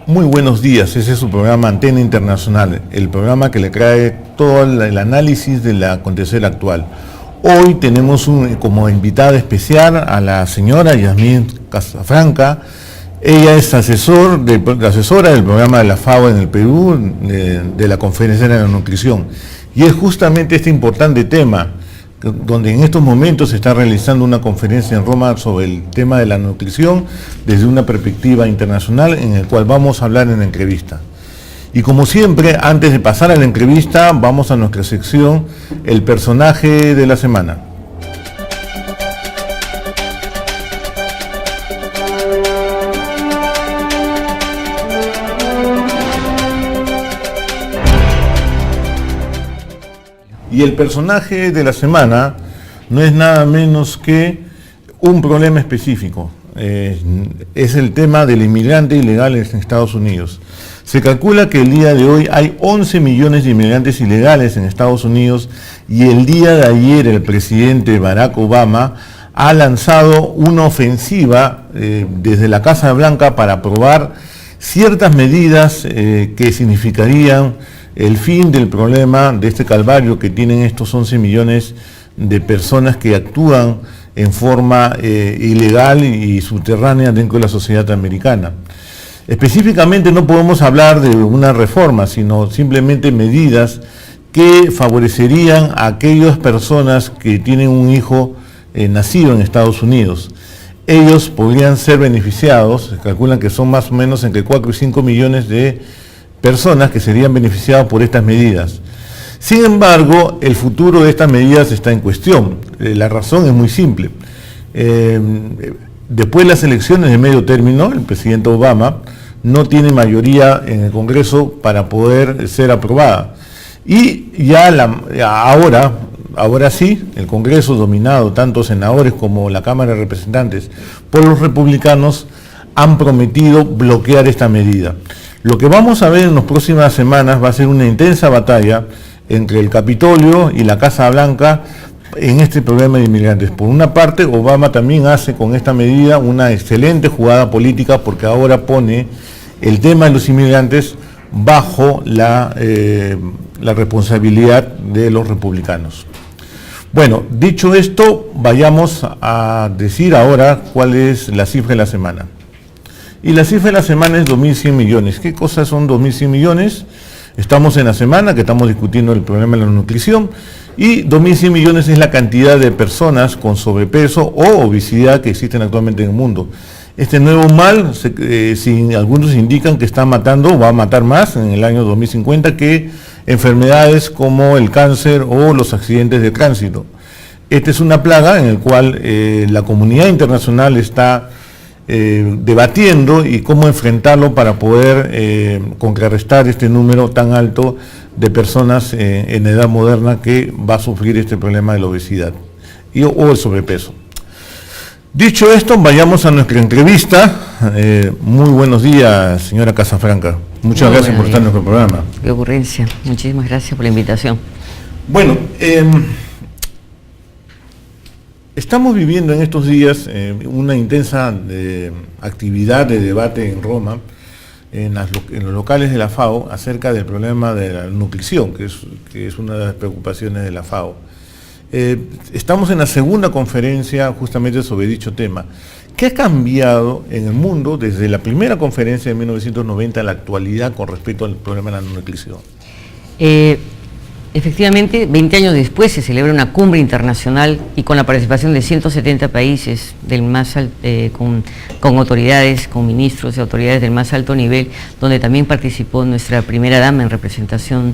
Muy buenos días, ese es su programa Antena Internacional, el programa que le trae todo el análisis del acontecer actual. Hoy tenemos como invitada especial a la señora Yasmín Casafranca. Ella es asesora del programa de la FAO en el Perú, de la Conferencia de la Nutrición. Y es justamente este importante tema, donde en estos momentos se está realizando una conferencia en Roma sobre el tema de la nutrición desde una perspectiva internacional, en el cual vamos a hablar en la entrevista. Y como siempre, antes de pasar a la entrevista, vamos a nuestra sección, el personaje de la semana. Y el personaje de la semana no es nada menos que un problema específico. Es el tema del inmigrante ilegal en Estados Unidos. Se calcula que el día de hoy hay 11 millones de inmigrantes ilegales en Estados Unidos y el día de ayer el presidente Barack Obama ha lanzado una ofensiva desde la Casa Blanca para aprobar ciertas medidas que significarían el fin del problema de este calvario que tienen estos 11 millones de personas que actúan en forma ilegal y subterránea dentro de la sociedad americana. Específicamente no podemos hablar de una reforma, sino simplemente medidas que favorecerían a aquellas personas que tienen un hijo nacido en Estados Unidos. Ellos podrían ser beneficiados, se calculan que son más o menos entre 4 y 5 millones de personas que serían beneficiadas por estas medidas. Sin embargo, el futuro de estas medidas está en cuestión. La razón es muy simple. Después de las elecciones de medio término, el presidente Obama no tiene mayoría en el Congreso para poder ser aprobada. Y ya ahora sí, el Congreso, dominado tanto senadores como la Cámara de Representantes por los republicanos, han prometido bloquear esta medida. Lo que vamos a ver en las próximas semanas va a ser una intensa batalla entre el Capitolio y la Casa Blanca en este problema de inmigrantes. Por una parte, Obama también hace con esta medida una excelente jugada política porque ahora pone el tema de los inmigrantes bajo la responsabilidad de los republicanos. Bueno, dicho esto, vayamos a decir ahora cuál es la cifra de la semana. Y la cifra de la semana es 2.100 millones. ¿Qué cosas son 2.100 millones? Estamos en la semana que estamos discutiendo el problema de la nutrición y 2.100 millones es la cantidad de personas con sobrepeso o obesidad que existen actualmente en el mundo. Este nuevo mal, algunos indican que está matando o va a matar más en el año 2050 que enfermedades como el cáncer o los accidentes de tránsito. Esta es una plaga en la cual la comunidad internacional está debatiendo y cómo enfrentarlo para poder contrarrestar este número tan alto de personas en edad moderna que va a sufrir este problema de la obesidad o el sobrepeso. Dicho esto, vayamos a nuestra entrevista. Muy buenos días, señora Casafranca. Muchas gracias por estar en nuestro programa. Qué ocurrencia. Muchísimas gracias por la invitación. Bueno, estamos viviendo en estos días una intensa actividad de debate en Roma, en los locales de la FAO, acerca del problema de la nutrición, que es una de las preocupaciones de la FAO. Estamos en la segunda conferencia justamente sobre dicho tema. ¿Qué ha cambiado en el mundo desde la primera conferencia de 1990 a la actualidad con respecto al problema de la nutrición? Efectivamente, 20 años después se celebra una cumbre internacional y con la participación de 170 países con autoridades, con ministros y autoridades del más alto nivel, donde también participó nuestra primera dama en representación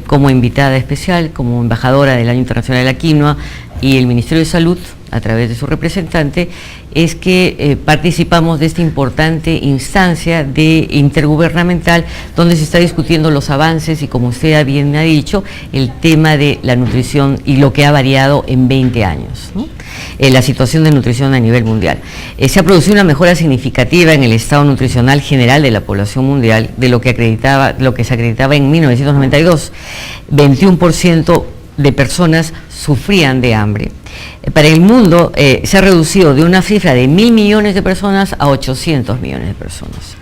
como invitada especial, como embajadora del Año Internacional de la Quinoa, y el Ministerio de Salud, a través de su representante, es que participamos de esta importante instancia intergubernamental donde se está discutiendo los avances y, como usted bien ha dicho, el tema de la nutrición y lo que ha variado en 20 años, ¿no? La situación de nutrición a nivel mundial. Se ha producido una mejora significativa en el estado nutricional general de la población mundial de lo que se acreditaba en 1992. 21% de personas sufrían de hambre. Para el mundo se ha reducido de una cifra de 1.000 millones de personas a 800 millones de personas.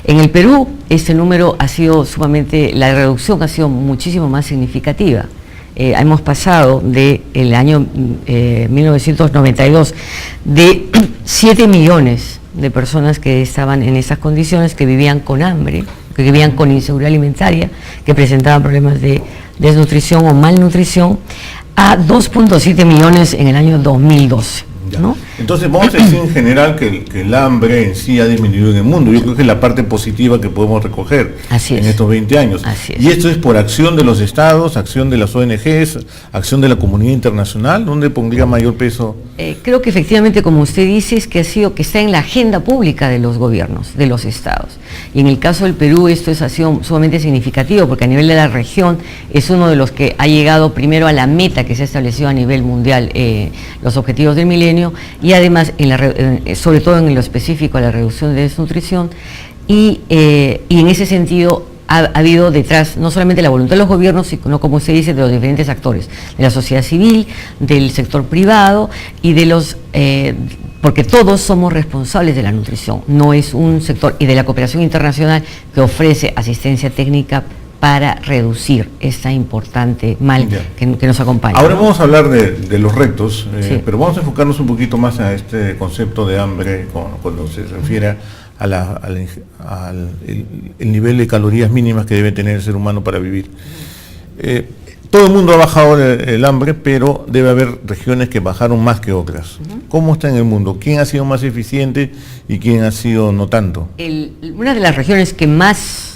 En el Perú, este número ha sido sumamente, la reducción ha sido muchísimo más significativa. Hemos pasado del año 1992 de 7 millones de personas que estaban en esas condiciones, que vivían con hambre, que vivían con inseguridad alimentaria, que presentaban problemas de desnutrición o malnutrición, a 2.7 millones en el año 2012. ¿No? Entonces vamos a decir en general que el hambre en sí ha disminuido en el mundo. Yo creo que es la parte positiva que podemos recoger en estos 20 años. Y esto es por acción de los estados, acción de las ONGs, acción de la comunidad internacional. ¿Dónde pondría mayor peso? Creo que efectivamente, como usted dice, es que está en la agenda pública de los gobiernos, de los estados. Y en el caso del Perú esto ha sido sumamente significativo, porque a nivel de la región es uno de los que ha llegado primero a la meta que se ha establecido a nivel mundial, los objetivos del milenio, y además, sobre todo en lo específico, a la reducción de desnutrición, y en ese sentido ha habido detrás no solamente la voluntad de los gobiernos, sino, como usted dice, de los diferentes actores, de la sociedad civil, del sector privado y de los... porque todos somos responsables de la nutrición, no es un sector, y de la cooperación internacional que ofrece asistencia técnica para reducir esta importante mal que nos acompaña. Ahora vamos a hablar de los retos, pero vamos a enfocarnos un poquito más a este concepto de hambre cuando se refiere al nivel de calorías mínimas que debe tener el ser humano para vivir. Todo el mundo ha bajado el hambre, pero debe haber regiones que bajaron más que otras. ¿Cómo está en el mundo? ¿Quién ha sido más eficiente y quién ha sido no tanto? Una de las regiones que más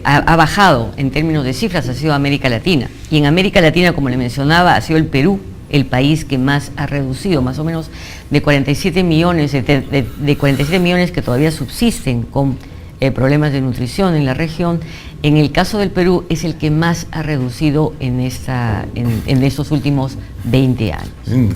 ha bajado en términos de cifras ha sido América Latina, y en América Latina, como le mencionaba, ha sido el Perú el país que más ha reducido, más o menos de 47 millones, de 47 millones que todavía subsisten con problemas de nutrición en la región. En el caso del Perú es el que más ha reducido en estos últimos 20 años.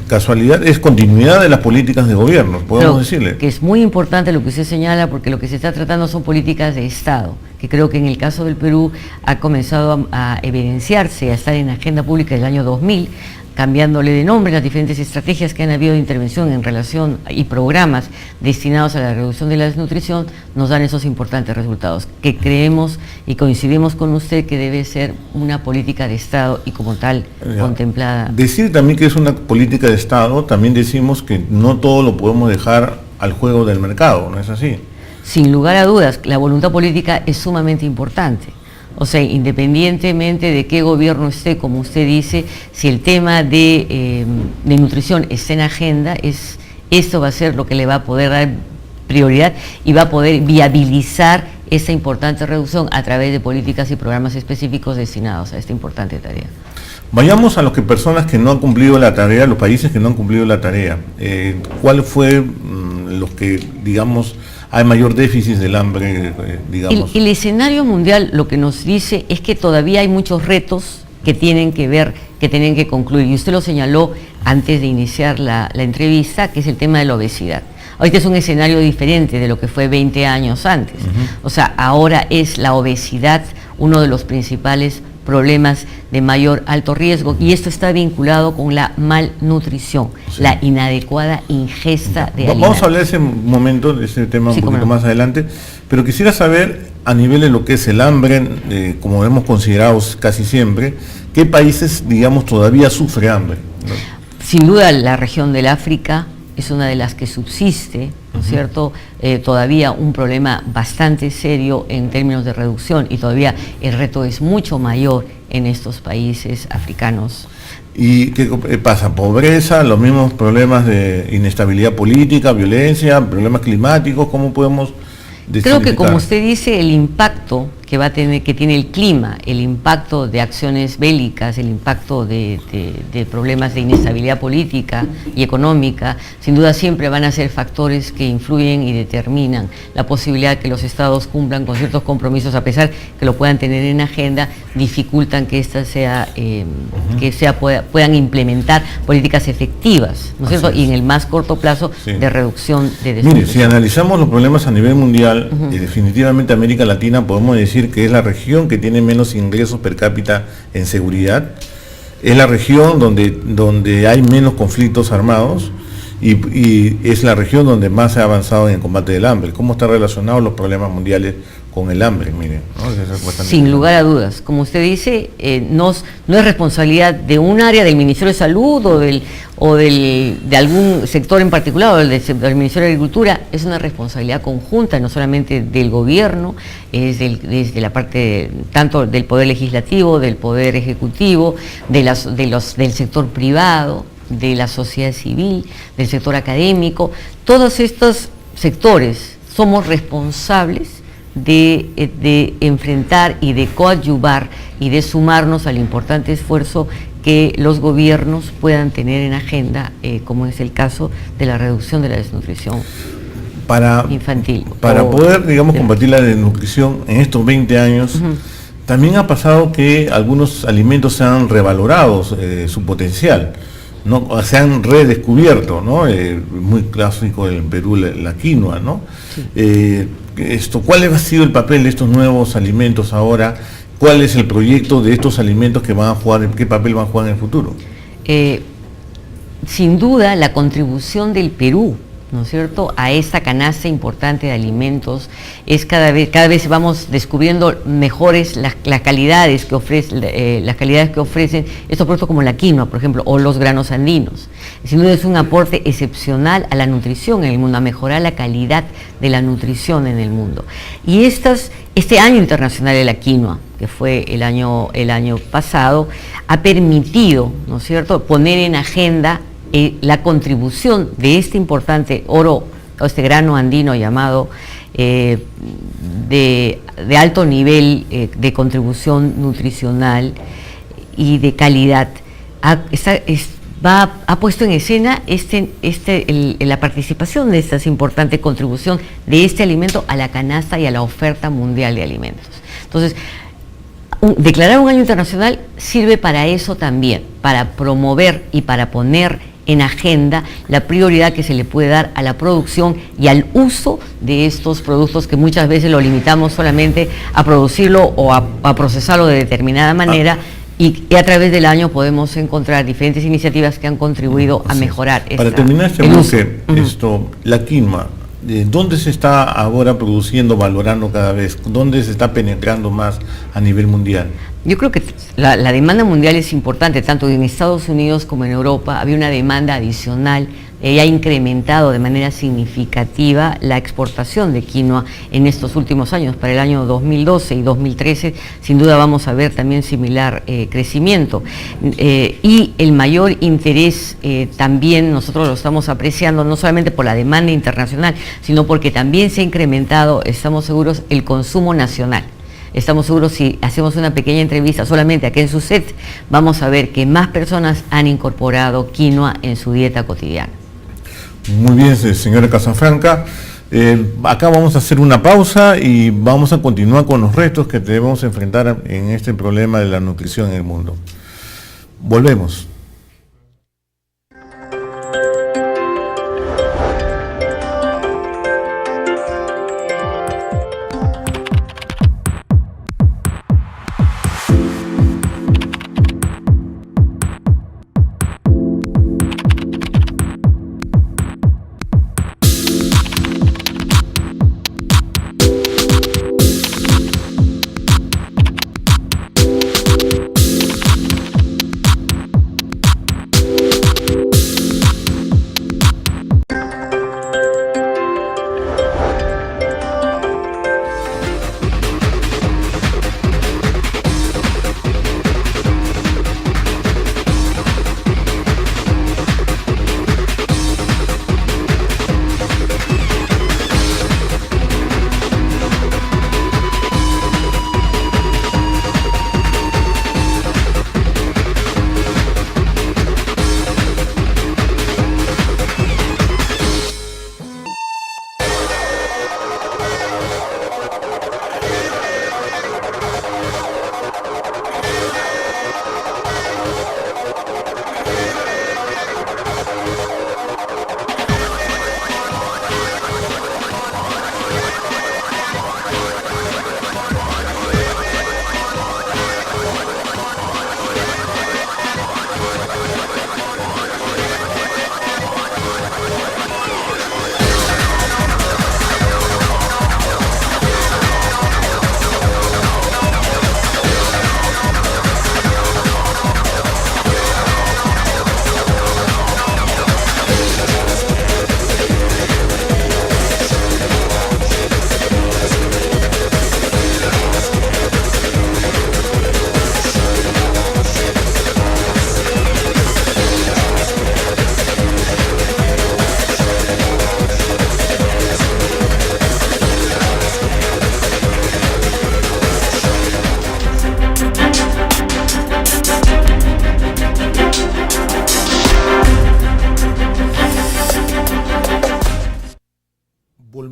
Casualidad, es continuidad de las políticas de gobierno, podemos decirle. Que es muy importante lo que usted señala, porque lo que se está tratando son políticas de Estado, que creo que en el caso del Perú ha comenzado a evidenciarse, a estar en la agenda pública del año 2000, cambiándole de nombre las diferentes estrategias que han habido de intervención en relación y programas destinados a la reducción de la desnutrición, nos dan esos importantes resultados, que creemos y coincidimos con usted que debe ser una política de Estado y como tal contemplada. Decir también que es una política de Estado, también decimos que no todo lo podemos dejar al juego del mercado, ¿no es así? Sin lugar a dudas, la voluntad política es sumamente importante. O sea, independientemente de qué gobierno esté, como usted dice, si el tema de nutrición está en agenda, esto va a ser lo que le va a poder dar prioridad y va a poder viabilizar esta importante reducción a través de políticas y programas específicos destinados a esta importante tarea. Vayamos a personas que no han cumplido la tarea, los países que no han cumplido la tarea. ¿Cuál fue los que, digamos, hay mayor déficit del hambre, digamos? El escenario mundial lo que nos dice es que todavía hay muchos retos que tienen que ver, que tienen que concluir. Y usted lo señaló antes de iniciar la entrevista, que es el tema de la obesidad. Ahorita es un escenario diferente de lo que fue 20 años antes. O sea, ahora es la obesidad uno de los principales problemas de mayor alto riesgo, y esto está vinculado con la malnutrición, la inadecuada ingesta de alimentos. Vamos a hablar de ese momento, de ese tema un poquito más adelante, pero quisiera saber, a nivel de lo que es el hambre, como hemos considerado casi siempre, ¿qué países, digamos, todavía sufre hambre? ¿No? Sin duda la región del África es una de las que subsiste, ¿no es cierto? Todavía un problema bastante serio en términos de reducción, y todavía el reto es mucho mayor en estos países africanos. ¿Y qué pasa? ¿Pobreza? ¿Los mismos problemas de inestabilidad política, violencia, problemas climáticos? ¿Cómo podemos Creo que, como usted dice, el impacto que va a tener, que tiene el clima, el impacto de acciones bélicas, el impacto de problemas de inestabilidad política y económica, sin duda siempre van a ser factores que influyen y determinan la posibilidad de que los estados cumplan con ciertos compromisos, a pesar que lo puedan tener en agenda, dificultan que puedan implementar políticas efectivas, ¿no es cierto? Y en el más corto plazo de reducción de desnutrición. Mire, si analizamos los problemas a nivel mundial, definitivamente América Latina podemos decir que es la región que tiene menos ingresos per cápita en seguridad, es la región donde hay menos conflictos armados, y es la región donde más se ha avanzado en el combate del hambre. ¿Cómo están relacionados los problemas mundiales con el hambre? Miren, ¿no? Sin lugar a dudas, como usted dice, no es responsabilidad de un área del Ministerio de Salud de algún sector en particular, o del Ministerio de Agricultura. Es una responsabilidad conjunta, no solamente del gobierno, es desde la parte tanto del Poder Legislativo, del Poder Ejecutivo, del sector privado, de la sociedad civil, del sector académico. Todos estos sectores somos responsables de enfrentar y de coadyuvar y de sumarnos al importante esfuerzo que los gobiernos puedan tener en agenda, como es el caso de la reducción de la desnutrición infantil. Para poder, digamos, combatir la desnutrición en estos 20 años, también ha pasado que algunos alimentos se han revalorado su potencial, ¿no? Se han redescubierto, ¿no? Muy clásico en Perú la quinoa, ¿no? Sí. ¿Cuál ha sido el papel de estos nuevos alimentos ahora? ¿Cuál es el proyecto de estos alimentos que van a jugar, qué papel van a jugar en el futuro? Sin duda, la contribución del Perú, ¿no es cierto?, a esta canasta importante de alimentos es cada vez vamos descubriendo mejores las calidades que ofrecen estos productos, como la quinoa, por ejemplo, o los granos andinos. Sin duda es un aporte excepcional a la nutrición en el mundo, a mejorar la calidad de la nutrición en el mundo. Y este año internacional de la quinoa, que fue el año pasado, ha permitido, ¿no es cierto?, poner en agenda la contribución de este importante este grano andino llamado de alto nivel de contribución nutricional y de calidad. Ha puesto en escena la participación de esta importante contribución de este alimento a la canasta y a la oferta mundial de alimentos. Entonces, declarar un año internacional sirve para eso también, para promover y para poner en agenda la prioridad que se le puede dar a la producción y al uso de estos productos, que muchas veces lo limitamos solamente a producirlo o a procesarlo de determinada manera, y a través del año podemos encontrar diferentes iniciativas que han contribuido a mejorar Para terminar este bloque, la quinoa, ¿dónde se está ahora produciendo, valorando cada vez? ¿Dónde se está penetrando más a nivel mundial? Yo creo que la demanda mundial es importante, tanto en Estados Unidos como en Europa. Había una demanda adicional, ha incrementado de manera significativa la exportación de quinoa en estos últimos años. Para el año 2012 y 2013, sin duda vamos a ver también similar crecimiento. Y el mayor interés también nosotros lo estamos apreciando, no solamente por la demanda internacional, sino porque también se ha incrementado, estamos seguros, el consumo nacional. Estamos seguros, si hacemos una pequeña entrevista solamente aquí en SUSET, vamos a ver que más personas han incorporado quinoa en su dieta cotidiana. Muy bien, señora Casafranca. Acá vamos a hacer una pausa y vamos a continuar con los retos que debemos enfrentar en este problema de la nutrición en el mundo. Volvemos.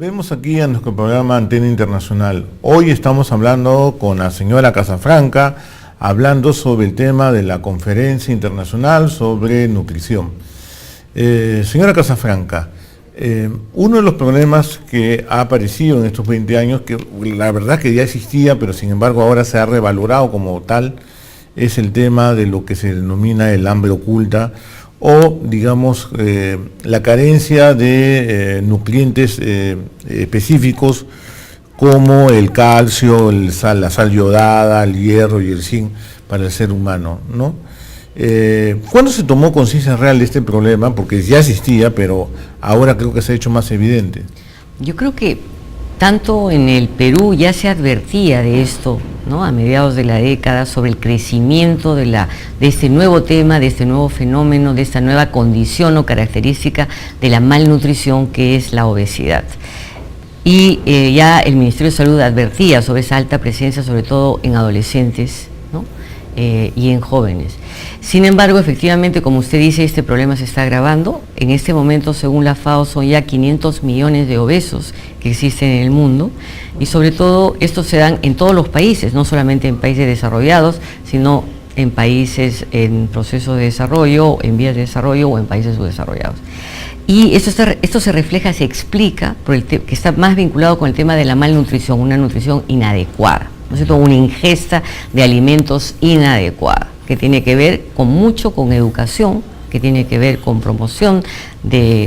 volvemos aquí a nuestro programa Antena Internacional. Hoy estamos hablando con la señora Casafranca, hablando sobre el tema de la conferencia internacional sobre nutrición. Señora Casafranca, uno de los problemas que ha aparecido en estos 20 años, que la verdad que ya existía, pero sin embargo ahora se ha revalorado como tal, es el tema de lo que se denomina el hambre oculta, o digamos la carencia de nutrientes específicos como el calcio, la sal yodada, el hierro y el zinc para el ser humano, ¿no? ¿Cuándo se tomó conciencia real de este problema? Porque ya existía, pero ahora creo que se ha hecho más evidente. Yo creo que tanto en el Perú ya se advertía de esto, ¿no?, a mediados de la década, sobre el crecimiento de este nuevo tema, de este nuevo fenómeno, de esta nueva condición o característica de la malnutrición, que es la obesidad. Y ya el Ministerio de Salud advertía sobre esa alta presencia, sobre todo en adolescentes, ¿no?, y en jóvenes. Sin embargo, efectivamente, como usted dice, este problema se está agravando. En este momento, según la FAO, son ya 500 millones de obesos que existen en el mundo, y sobre todo estos se dan en todos los países, no solamente en países desarrollados, sino en países en proceso de desarrollo, en vías de desarrollo o en países subdesarrollados. Y esto se refleja, se explica, que está más vinculado con el tema de la malnutrición, una nutrición inadecuada, ¿no es cierto?, una ingesta de alimentos inadecuada, que tiene que ver mucho con educación, que tiene que ver con promoción,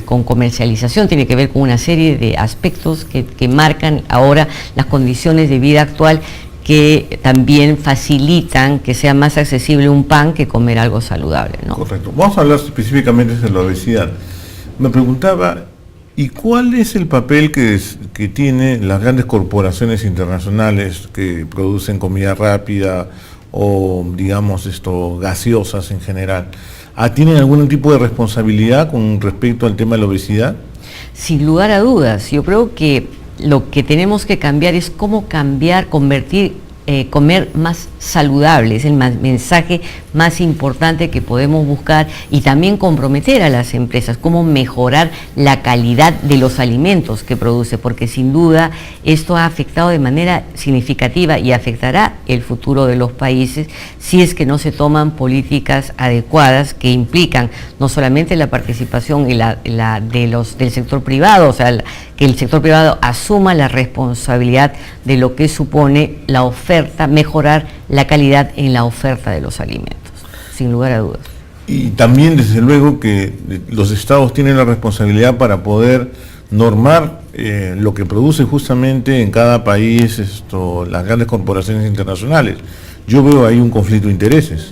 con comercialización, tiene que ver con una serie de aspectos que marcan ahora las condiciones de vida actual, que también facilitan que sea más accesible un pan que comer algo saludable, ¿no? Correcto. Vamos a hablar específicamente de la obesidad. Me preguntaba, ¿y cuál es el papel que tienen las grandes corporaciones internacionales que producen comida rápida o, digamos, gaseosas en general? ¿Tienen algún tipo de responsabilidad con respecto al tema de la obesidad? Sin lugar a dudas. Yo creo que lo que tenemos que cambiar es cómo comer más saludable. Es el mensaje más importante que podemos buscar, y también comprometer a las empresas, cómo mejorar la calidad de los alimentos que produce, porque sin duda esto ha afectado de manera significativa y afectará el futuro de los países si es que no se toman políticas adecuadas que implican no solamente la participación del sector privado, o sea, que el sector privado asuma la responsabilidad de lo que supone la oferta, mejorar la calidad en la oferta de los alimentos, sin lugar a dudas. Y también, desde luego, que los estados tienen la responsabilidad para poder normar lo que produce justamente en cada país las grandes corporaciones internacionales. Yo veo ahí un conflicto de intereses.